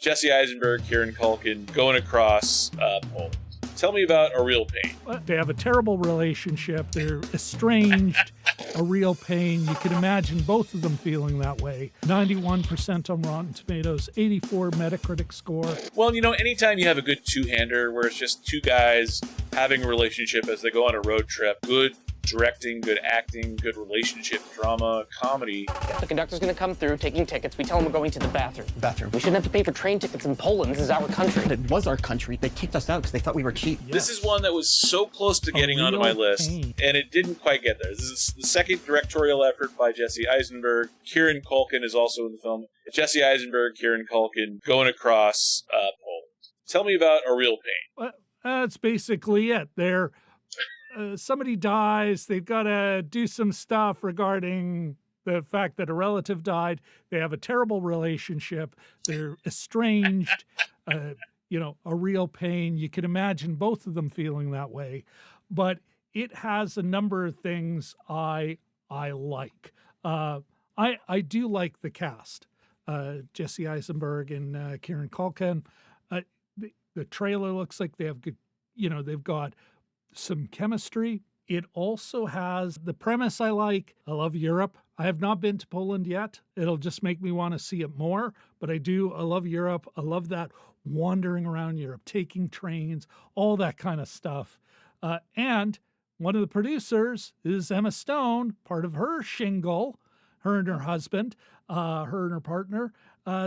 Jesse Eisenberg, Kieran Culkin going across Poland. Tell me about A Real Pain. They have a terrible relationship. They're estranged. A real pain. You can imagine both of them feeling that way. 91% on Rotten Tomatoes, 84 Metacritic score. Well, you know, anytime you have a good two-hander where it's just two guys having a relationship as they go on a road trip, good directing, good acting, good relationship, drama, comedy. The conductor's going to come through, taking tickets. We tell him we're going to the bathroom. We shouldn't have to pay for train tickets in Poland. This is our country. It was our country. They kicked us out because they thought we were cheap. Yes. This is one that was so close to getting onto my list, and it didn't quite get there. This is the second directorial effort by Jesse Eisenberg. Kieran Culkin is also in the film. Jesse Eisenberg, Kieran Culkin going across Poland. Tell me about A Real Pain. That's basically it. Somebody dies, they've got to do some stuff regarding the fact that a relative died. They have a terrible relationship. They're estranged, a real pain. You can imagine both of them feeling that way. But it has a number of things I like. I do like the cast. Jesse Eisenberg and Kieran Culkin. The trailer looks like they have good, they've got some chemistry. It also has the premise I like. I love Europe. I have not been to Poland yet. It'll just make me want to see it more. But I do. I love Europe. I love that wandering around Europe, taking trains, all that kind of stuff. And one of the producers is Emma Stone, part of her shingle, her and her husband, her and her partner.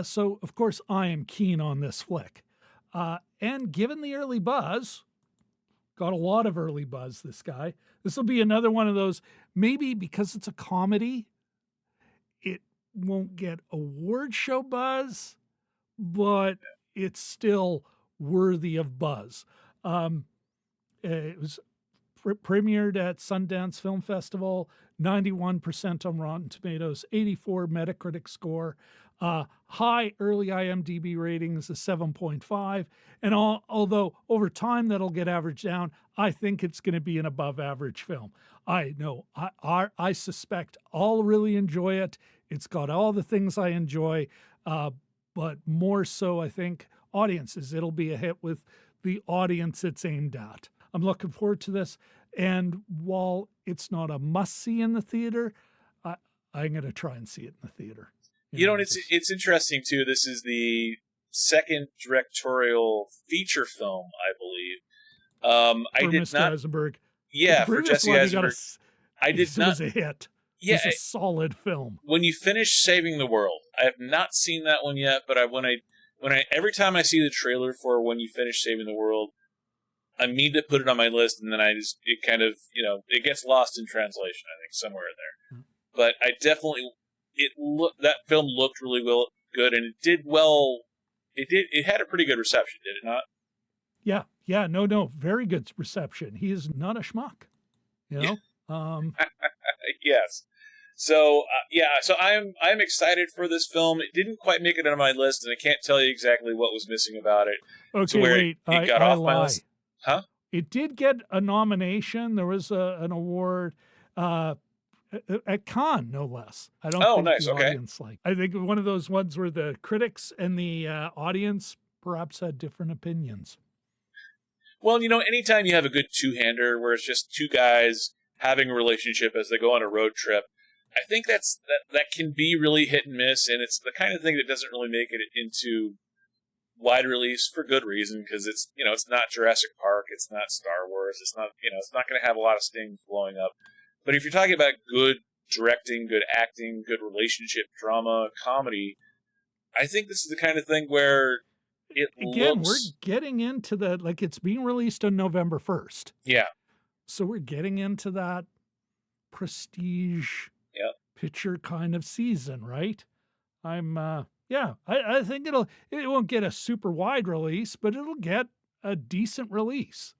So, of course, I am keen on this flick. And given the early buzz, got a lot of early buzz, this guy. This will be another one of those, maybe because it's a comedy, it won't get award show buzz, but it's still worthy of buzz. It was premiered at Sundance Film Festival, 91% on Rotten Tomatoes, 84 Metacritic score. High early IMDb ratings is 7.5. And although over time that'll get averaged down, I think it's going to be an above average film. I know, I suspect I'll really enjoy it. It's got all the things I enjoy, but more so, I think, audiences. It'll be a hit with the audience it's aimed at. I'm looking forward to this. And while it's not a must-see in the theater, I'm going to try and see it in the theater. It's interesting, too. This is the second directorial feature film, I believe. I did Mr. not... Eisenberg. Yeah, for Jesse Eisenberg. I did not... It was a hit. Yeah, it was a solid film. When you finish Saving the World, I have not seen that one yet, but every time I see the trailer for When You Finish Saving the World, I need to put it on my list, and then it kind of, it gets lost in translation, I think, somewhere in there. Mm-hmm. But I definitely... that film looked really good, and it did well. It had a pretty good reception, did it not? Yeah, no, very good reception. He is not a schmuck, Yes. So so I'm excited for this film. It didn't quite make it on my list, and I can't tell you exactly what was missing about it. Okay, wait, it got off my list. Huh? It did get a nomination. There was an award. At Cannes, no less. I don't think nice. the Okay. audience I think one of those ones where the critics and the audience perhaps had different opinions. Well, anytime you have a good two-hander where it's just two guys having a relationship as they go on a road trip, I think that can be really hit and miss, and it's the kind of thing that doesn't really make it into wide release for good reason, because it's not Jurassic Park, it's not Star Wars, it's not going to have a lot of stings blowing up. But if you're talking about good directing, good acting, good relationship, drama, comedy, I think this is the kind of thing where we're getting into it's being released on November 1st. Yeah. So we're getting into that prestige picture kind of season, right? I think it won't get a super wide release, but it'll get a decent release.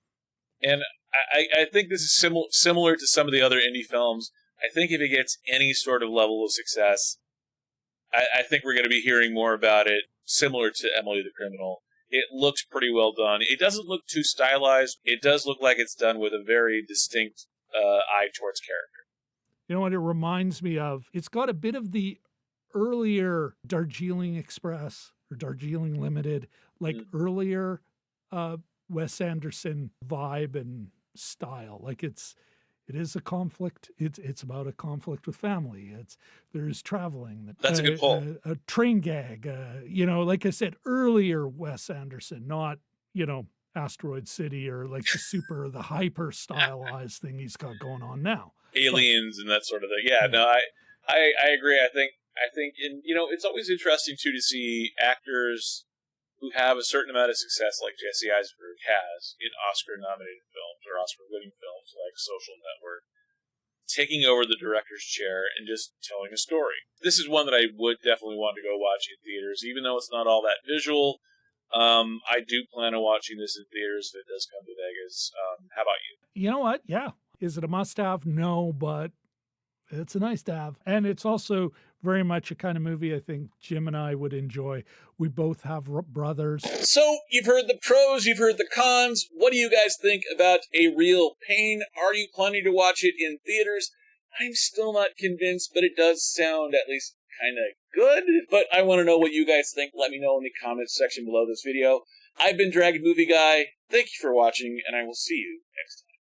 And I think this is similar to some of the other indie films. I think if it gets any sort of level of success, I think we're going to be hearing more about it, similar to Emily the Criminal. It looks pretty well done. It doesn't look too stylized. It does look like it's done with a very distinct eye towards character. You know what it reminds me of? It's got a bit of the earlier Darjeeling Express or Darjeeling Limited, like earlier Wes Anderson vibe and style. Like it is a conflict. It's about a conflict with family. There's traveling. That's a good pull. A train gag. Like I said, earlier Wes Anderson, not Asteroid City or like the hyper stylized thing he's got going on now. Aliens and that sort of thing. Yeah, no, I agree. I think it's always interesting too to see actors who have a certain amount of success, like Jesse Eisenberg has in Oscar-nominated films or Oscar-winning films like Social Network, taking over the director's chair and just telling a story. This is one that I would definitely want to go watch in theaters, even though it's not all that visual. I do plan on watching this in theaters if it does come to Vegas. How about you? You know what? Yeah. Is it a must-have? No, but it's a nice to have. And it's also very much a kind of movie I think Jim and I would enjoy. We both have brothers. So, you've heard the pros, you've heard the cons. What do you guys think about A Real Pain? Are you planning to watch it in theaters? I'm still not convinced, but it does sound at least kind of good. But I want to know what you guys think. Let me know in the comments section below this video. I've been Dragon Movie Guy. Thank you for watching, and I will see you next time.